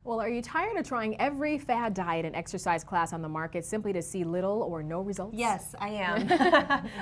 Well, are you tired of trying every fad diet and exercise class on the market simply to see little or no results? Yes, I am.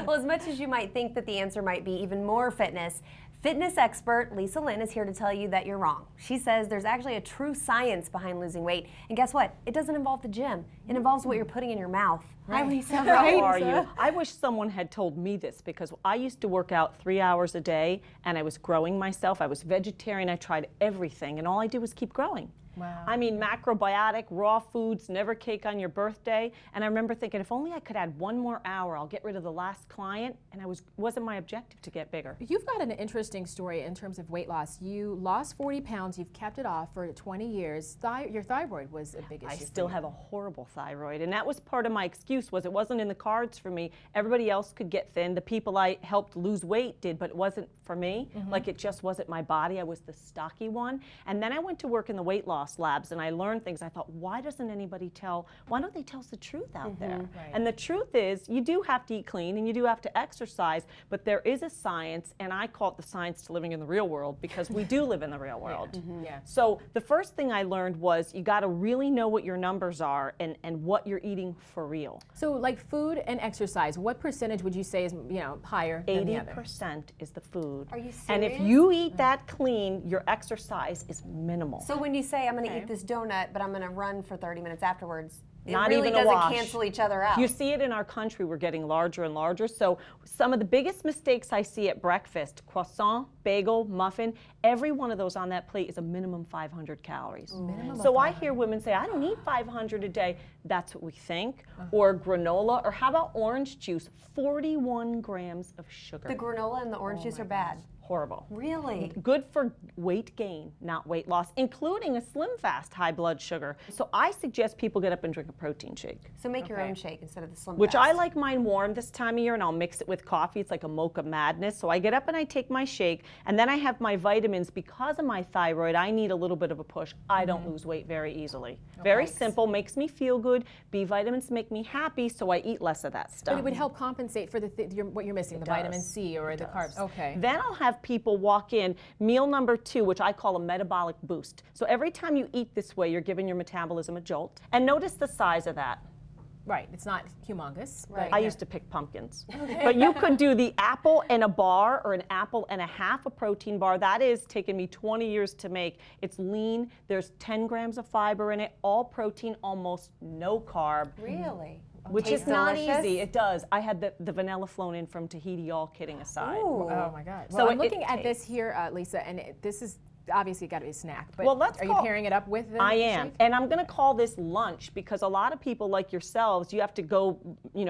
Well, as much as you might think that the answer might be even more fitness, fitness expert Lynn is here to tell you that you're wrong. She says there's actually a true science behind losing weight. And guess what? It doesn't involve the gym. It involves what you're putting in your mouth. Hi, Lisa. How are you? I wish someone had told me this, because I used to work out 3 hours a day and I was growing myself. I was vegetarian. I tried everything and all I did was keep growing. Wow. I mean, macrobiotic, raw foods, never cake on your birthday. And I remember thinking, if only I could add 1 more hour, I'll get rid of the last client. And wasn't my objective to get bigger. You've got an interesting story in terms of weight loss. You lost 40 pounds, you've kept it off for 20 years. Your thyroid was a big issue. I still have a horrible thyroid, and that was part of my excuse. Was it wasn't in the cards for me. Everybody else could get thin. The people I helped lose weight did, but it wasn't for me. Like, it just wasn't my body. I was the stocky one. And then I went to work in the weight loss labs and I learned things. I thought, why don't they tell us the truth out there? Right. And the truth is, you do have to eat clean and you do have to exercise, but there is a science, and I call it the science to living in the real world, because we do live in the real world. Yeah. So the first thing I learned was you got to really know what your numbers are and what you're eating for real. So, like food and exercise, what percentage would you say is higher than the other? 80% is the food. Are you serious? And if you eat that clean, your exercise is minimal. So when you say, I'm going to eat this donut, but I'm going to run for 30 minutes afterwards, it Not really even a doesn't wash. cancel each other out. You see it in our country. We're getting larger and larger. So some of the biggest mistakes I see at breakfast, croissant, bagel, muffin, every one of those on that plate is a minimum 500 calories. So I hear women say, I don't eat 500 a day. That's what we think. Or granola, or how about orange juice? 41 grams of sugar. The granola and the orange juice are bad. Horrible. Really? Good for weight gain, not weight loss, including a Slim Fast high blood sugar. So I suggest people get up and drink a protein shake. So make your own shake instead of the Slim Which Fast. I like mine warm this time of year, and I'll mix it with coffee. It's like a mocha madness. So I get up and I take my shake, and then I have my vitamins. Because of my thyroid, I need a little bit of a push. I don't lose weight very easily. Very simple, makes me feel good. B vitamins make me happy, so I eat less of that stuff. But it would help compensate for what you're missing, the vitamin C or the carbs. Okay. Then I'll have people walk in, meal number 2, which I call a metabolic boost. So every time you eat this way, you're giving your metabolism a jolt. And notice the size of that. Right, it's not humongous. Right. But I used to pick pumpkins. But you could do the apple and a bar, or an apple and a half a protein bar. That is taken me 20 years to make. It's lean, there's 10 grams of fiber in it, all protein, almost no carb. Really? Which Tastes is not delicious? easy. It does. I had the vanilla flown in from Tahiti, all kidding aside. Ooh. Oh my God. So Well, I'm it looking at this tastes- here, Lisa, and this is obviously got to be a snack. But Well, let's are you call- pairing it up with the I am, shake? and I'm going to call this lunch, because a lot of people like yourselves, you have to go,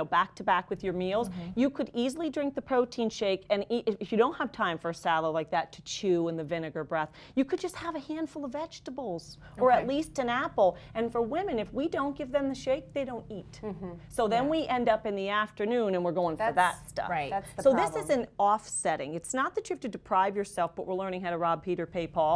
back to back with your meals. You could easily drink the protein shake and eat. If you don't have time for a salad like that to chew in the vinegar breath, you could just have a handful of vegetables, or at least an apple. And for women, if we don't give them the shake, they don't eat. So then we end up in the afternoon and we're going for that stuff. Right. That's the So problem. this is an offsetting. It's not that you have to deprive yourself, but we're learning how to rob Peter, pay Paul.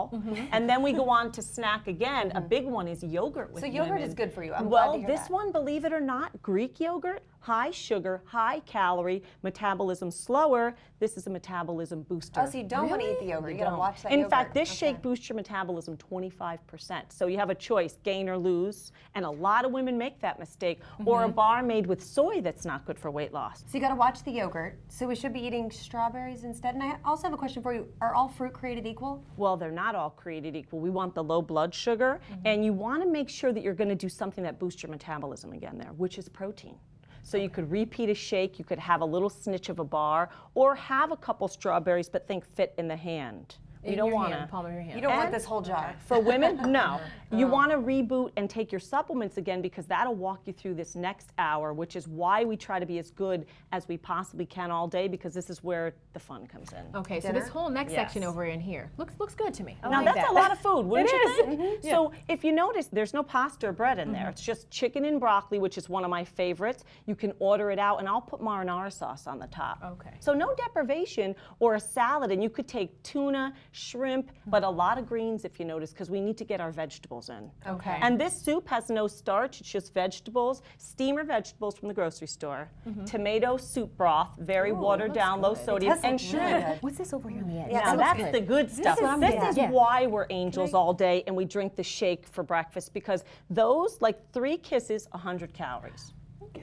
And then we go on to snack again. A big one is yogurt with So yogurt women. is good for you. I'm glad to hear this that. one, believe it or not, Greek yogurt, high sugar, high calorie, metabolism slower. This is a metabolism booster. Oh, so you don't want to eat the yogurt. You got to don't. watch that In yogurt. fact, this Okay. shake boosts your metabolism 25%. So you have a choice, gain or lose. And a lot of women make that mistake. Or a bar made with soy that's not good for weight loss. So you got to watch the yogurt. So we should be eating strawberries instead. And I also have a question for you. Are all fruit created equal? Well, they're not all created equal. We want the low blood sugar, and you want to make sure that you're going to do something that boosts your metabolism again there, which is protein. So you could repeat a shake, you could have a little snitch of a bar, or have a couple strawberries, but think fit in the hand. You don't want to. Palm of your hand. You don't want this whole jar. For women, no. You want to reboot and take your supplements again, because that'll walk you through this next hour, which is why we try to be as good as we possibly can all day, because this is where the fun comes in. Okay, so Dinner? this whole next Yes. section over in here looks good to me. I Now like that's that. a lot of food, wouldn't It you is. think? So if you notice, there's no pasta or bread in there. It's just chicken and broccoli, which is one of my favorites. You can order it out, and I'll put marinara sauce on the top. Okay. So no deprivation, or a salad, and you could take tuna, shrimp, but a lot of greens if you notice, because we need to get our vegetables in. Okay. And this soup has no starch, it's just vegetables, steamer vegetables from the grocery store, tomato soup broth, very watered down, low sodium, and shrimp. What's this over here on the edge? Now that's the good stuff. what I'm This getting is at. why we're angels all day and we drink the shake for breakfast, because those, like 3 kisses, 100 calories.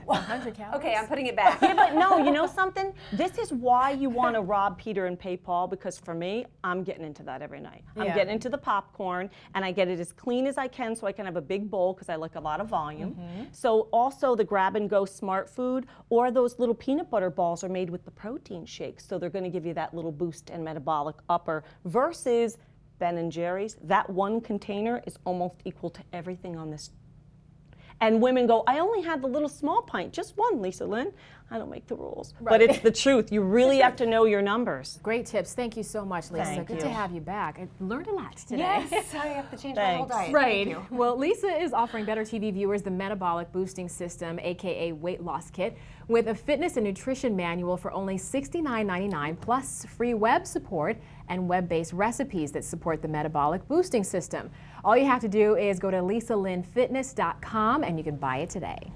100 calories. Okay, I'm putting it back. Yeah, but no, you know something? This is why you want to rob Peter and pay Paul, because for me, I'm getting into that every night. I'm Yeah. getting into the popcorn, and I get it as clean as I can so I can have a big bowl because I like a lot of volume. So also the grab-and-go smart food, or those little peanut butter balls are made with the protein shakes, so they're going to give you that little boost and metabolic upper, versus Ben & Jerry's. That one container is almost equal to everything on this. And women go, I only had the little small pint, just one, Lisa Lynn. I don't make the rules. But it's the truth. You really have to know your numbers. Great tips. Thank you so much, Lisa. Thank Good you. to have you back. I learned a lot today. Yes, I have to change my whole Thanks. diet. Right. Thank you. Well, Lisa is offering Better TV viewers the Metabolic Boosting System, aka Weight Loss Kit, with a fitness and nutrition manual for only $69.99, plus free web support and web-based recipes that support the Metabolic Boosting System. All you have to do is go to lisalinnfitness.com and you can buy it today.